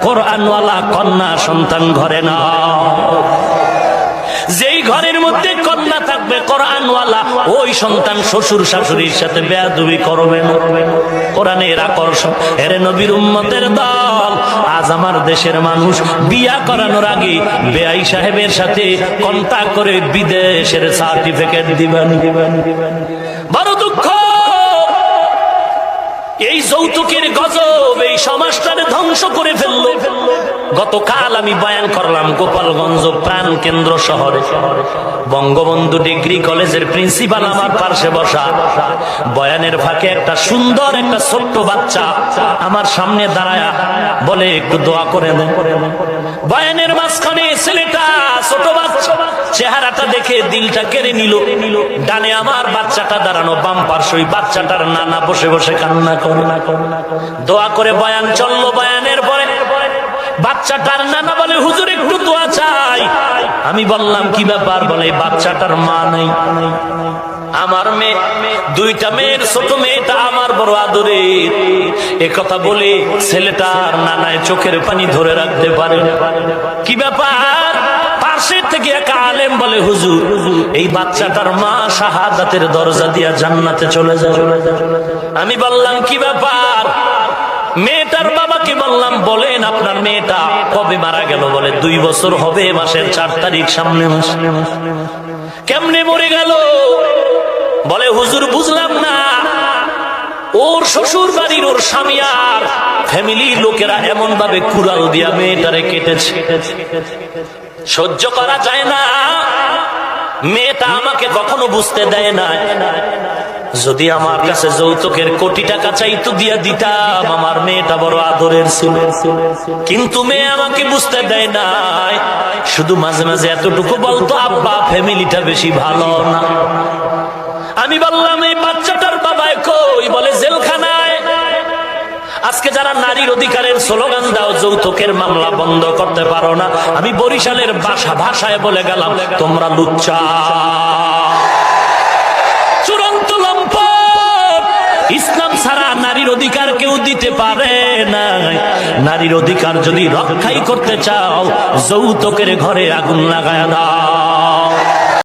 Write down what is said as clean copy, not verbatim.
কোরআনওয়ালা কন্যা সন্তান ঘরে না। যেই ঘরের মধ্যে কন্যা থাকবে কোরআনওয়ালা, ওই সন্তান শ্বশুর শাশুড়ির সাথে বেয়াদবি করবে না। কোরআনের আকর্ষণ। এর নবীর উম্মতের দল, আজ আমার দেশের মানুষ বিয়া করানোর আগে বেয়াই সাহেবের সাথে কন্টাক্ট করে বিদেশের সার্টিফিকেট দিবেন। বড় দুঃখ, এই যৌতুকের গজব এই সমাজটারে ধ্বংস করে ফেললো। গতকাল আমি বয়ান করলাম গোপালগঞ্জ প্রাণ কেন্দ্র শহরে, বঙ্গবন্ধু ডিগ্রি কলেজের প্রিন্সিপাল আমার পাশে বসা। বয়ানের ফাঁকে একটা সুন্দর একটা ছোট্ট বাচ্চা আমার সামনে দাঁড়ায় বলে একটু দোয়া করে দেন। বয়ানের মাঝখানে ছেলেটা ছোট বাচ্চা, চেহারাটা দেখে দিলটা কেড়ে নিল। ডানে আমার বাচ্চাটা দাঁড়ানো, বাম পার্শ্ব ওই বাচ্চাটার নানা বসে বসে কান্না করে। দোয়া করে বয়ান চললো। বয়ানের পরে বাচ্চাটার নানা বলে হুজুর একটু দোয়া চাই। আমি বললাম কি ব্যাপার? বলে বাচ্চাটার মা নেই। আমার মেয়ে, দুইটা মেয়ের ছোট মেয়েটা আমার বড় আদরের। একথা বলে ছেলেটার নানায় চোখের পানি ধরে রাখতে পারে না। কি ব্যাপার? পাশের থেকে এক আলেম বলে হুজুর এই বাচ্চাটার মা শাহাদাতের দরজা দিয়া জান্নাতে চলে যাবে। আমি বললাম কি ব্যাপার? মেয়েটার বাবাকে বললাম বলেন আপনার মেয়েটা কবে মারা গেল? বলে 2 বছর হবে, মাসের 4 তারিখ, সামনে মাস। কেমনে মরে গেল? বলে হুজুর বুঝলাম না, ওর শ্বশুর বাড়ির ওর স্বামী আর ফ্যামিলির লোকেরা এমন ভাবে কুড়াল দিয়া মেয়েটারে কেটেছে, সহ্য করা যায় না। মেয়েটা আমাকে কখনো বুঝতে দেয় না। যদি আমার কাছে যৌতুকের কোটি টাকা চাইতো দিয়া দিতাম, আমার মেয়েটা বড় আদরের ছিল। কিন্তু মেয়ে আমাকে বুঝতে দেয় নাই, শুধু মাঝে মাঝে এতটুকু বলতো আব্বা ফ্যামিলিটা বেশি ভালো না। আমি বললাম এই বাচ্চাটার বাবা কই? বলে জেলখানায়। আজকে যারা নারীর অধিকারের স্লোগান দাও, যৌতুকের মামলা বন্ধ করতে পারো না, আমি বরিশালের ভাষায় বলে গেলাম তোমরা লুচ্চা, চূড়ান্ত লম্পট। ইসলাম ছাড়া নারীর অধিকার কেউ দিতে পারে না। নারীর অধিকার যদি রক্ষাই করতে চাও, যৌতুকের ঘরে আগুন লাগায়া দাও।